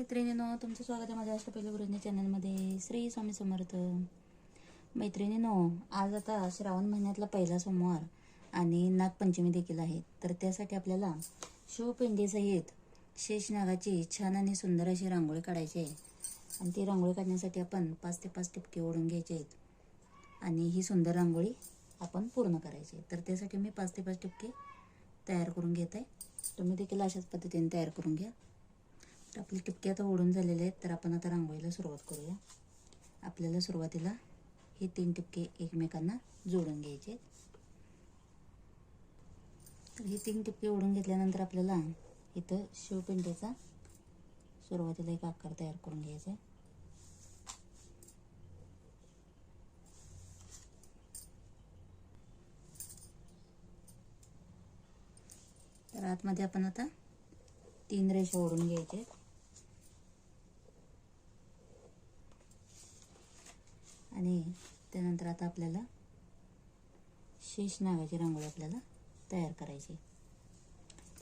मैत्रिणींनो, तुमचं स्वागत आहे माझ्या अष्टपैलू गृहिणी चॅनलमध्ये. श्री स्वामी समर्थ. मैत्रिणींनो, आज आता श्रावण महिन्यातला पहिला सोमवार आणि नागपंचमी देखील आहे. तर त्यासाठी आपल्याला शिवपिंडीसहित शेषनागाची छान आणि सुंदर अशी रांगोळी काढायची आहे. आणि ती रांगोळी काढण्यासाठी आपण 5 ते 5 टिपके ओढून घ्यायचे आहेत आणि ही सुंदर रांगोळी आपण पूर्ण करायची आहे. तर त्यासाठी मी 5 ते 5 टिपके तयार करून घेत आहे. तुम्ही देखील अशाच पद्धतीने तयार करून घ्या. तर आपले टिपके आता ओढून झालेले आहेत. तर आपण आता रांगोळीला सुरुवात करूया. आपल्याला सुरुवातीला हे 3 टिपके एकमेकांना जोडून घ्यायचे. तर हे 3 टिपके ओढून घेतल्यानंतर आपल्याला इथं शिवपिंडीचा सुरुवातीला एक आकार तयार करून घ्यायचा आहे. तर आतमध्ये आपण आता 3 रेषा ओढून घ्यायचे आणि त्यानंतर आता आपल्याला शेषनागाची रांगोळी आपल्याला तयार करायची.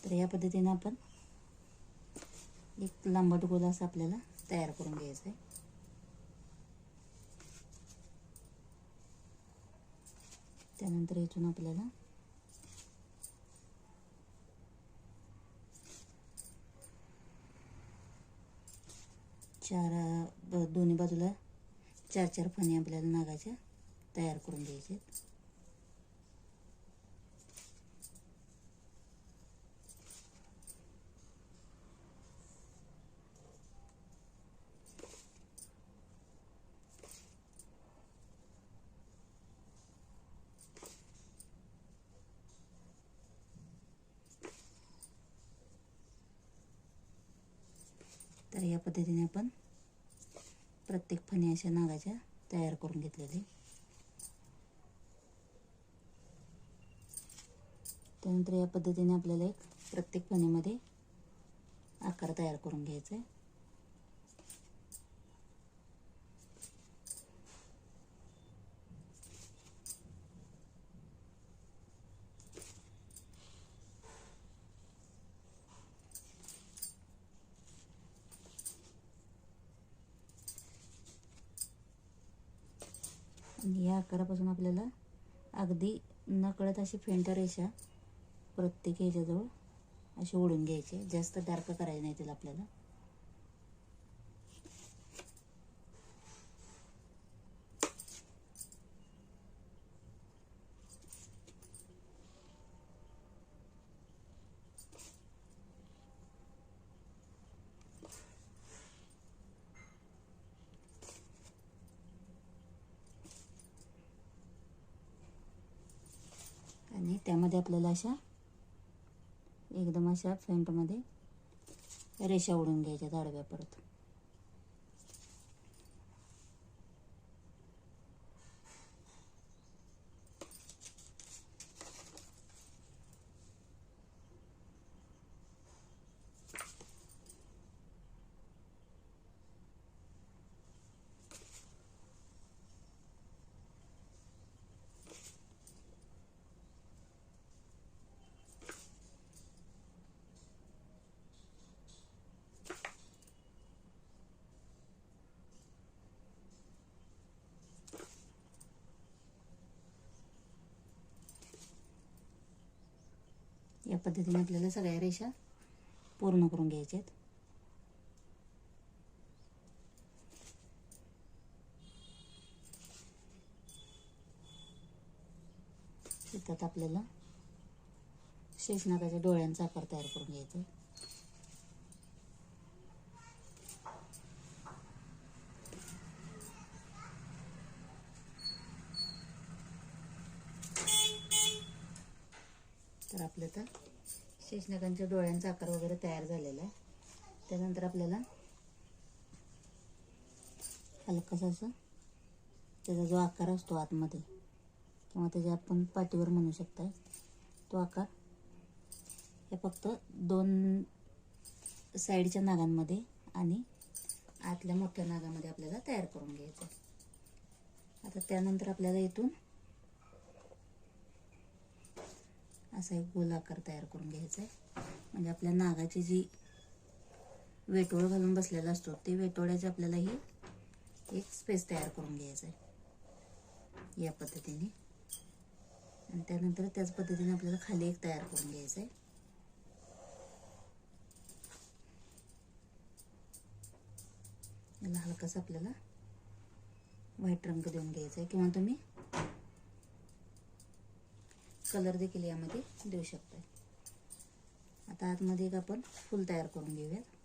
तर या पद्धतीने आपण एक लांबट गोल असं आपल्याला तयार करून घ्यायचं आहे. त्यानंतर इथून आपल्याला दोन्ही बाजूला 4-4 फणी आपल्याला नागाच्या तयार करून घ्यायचे. तर या पद्धतीने आपण प्रत्येक फणी अशा नागाच्या तयार करून घेतलेले. त्यानंतर या पद्धतीने आपल्याला एक प्रत्येक फणीमध्ये आकार तयार करून घ्यायचा आहे. आणि या आकारापासून आपल्याला अगदी नकळत अशी फेंट रेषा प्रत्येक ह्याच्याजवळ अशी ओढून घ्यायची. जास्त डार्क करायचं नाही तिला आपल्याला. आणि त्यामध्ये आपल्याला अशा एकदम अशा फेंटमध्ये रेषा ओढून घ्यायच्या आडव्या परत. या पद्धतीने आपल्याला सगळ्या रेषा पूर्ण करून घ्यायच्या आहेत. त्यात आपल्याला शेषनागाच्या डोळ्यांचा आकार तयार करून घ्यायचा. तर आपलं तर शेषनागांच्या डोळ्यांचा आकार वगैरे तयार झालेला आहे. त्यानंतर आपल्याला हलकासा असा त्याचा जो आकार असतो आतमध्ये किंवा त्याच्या आपण पाठीवर म्हणू शकता तो आकार हे फक्त 2 साईडच्या नागांमध्ये आणि आतल्या मोठ्या नागामध्ये आपल्याला तयार करून घ्यायचं. आता त्यानंतर आपल्याला इथून असा एक गोल आकार तयार करून घ्यायचा आहे. म्हणजे आपल्या नागाची जी वेटोळ घालून बसलेला असतो ते वेटोळ्याचे आपल्याला ही एक स्पेस तयार करून घ्यायचा आहे या पद्धतीने. आणि त्यानंतर त्याच पद्धतीने आपल्याला खाली एक तयार करून घ्यायचं आहे. याला हलकासा आपल्याला व्हाईट रंग देऊन घ्यायचा आहे किंवा तुम्ही कलर देखील यामध्ये देऊ शकता. आता आतमध्ये एक आपण फूल तयार करून घेऊयात.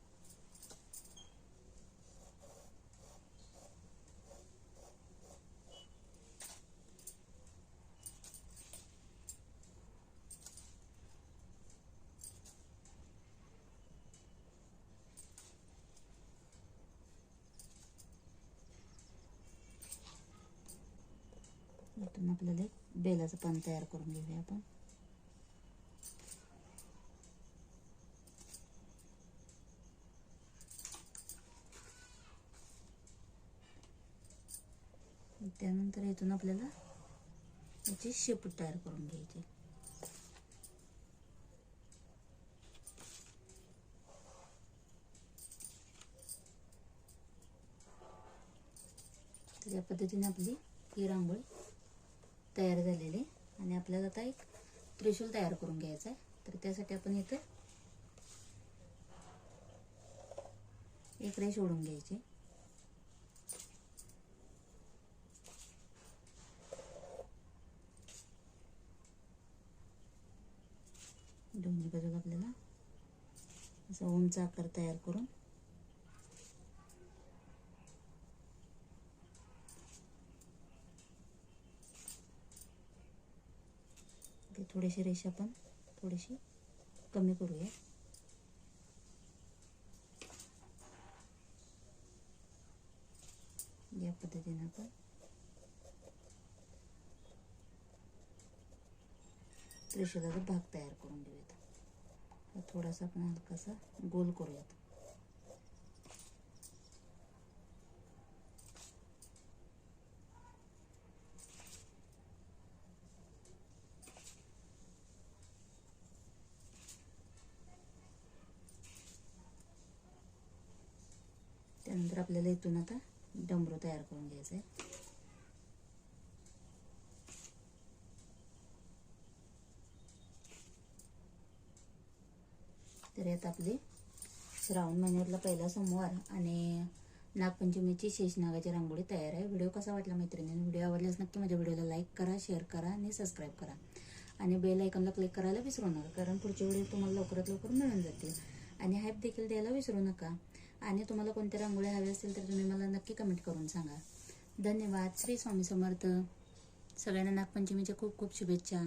इथून आपल्याला एक बेलाचं पान तयार करून घेऊया आपण. त्यानंतर इथून आपल्याला याची शेपूट तयार करून घ्यायची. तर या पद्धतीने आपली ही रांगोळी तयार झालेली. आणि आपल्याला आता एक त्रिशूल तयार करून घ्यायचा आहे. तर त्यासाठी आपण इथे एक रेष ओढून घ्यायची. दोन्ही बाजूला आपल्याला असा उंच आकार तयार करून थोडीशी रेषा आपण थोडीशी कमी करूया. या पद्धतीने आपण त्रिशूलाचा भाग तयार करून घेऊयात. थोडासा आपण हलकासा गोल करूयात. त्यानंतर आपल्याला इथून आता डमरू तयार करून घ्यायचं आहे. तर यात आपले श्रावण महिन्यातला पहिला सोमवार आणि नागपंचमीची शेषनागाची रांगोळी तयार आहे. व्हिडिओ कसा वाटला मैत्रिणींनो? व्हिडिओ आवडल्यास नक्की माझ्या व्हिडिओला लाईक करा, शेअर करा आणि सबस्क्राईब करा. आणि बेल आयकॉनला क्लिक करायला विसरू नका, कारण पुढचे व्हिडिओ तुम्हाला लवकरात लवकर मिळून जातील. आणि हाईप देखील द्यायला विसरू नका. आणि तुम्हाला कोणत्या रांगोळ्या हव्या असतील तर तुम्ही मला नक्की कमेंट करून सांगा. धन्यवाद. श्री स्वामी समर्थ. सगळ्यांना नागपंचमीच्या खूप खूप शुभेच्छा.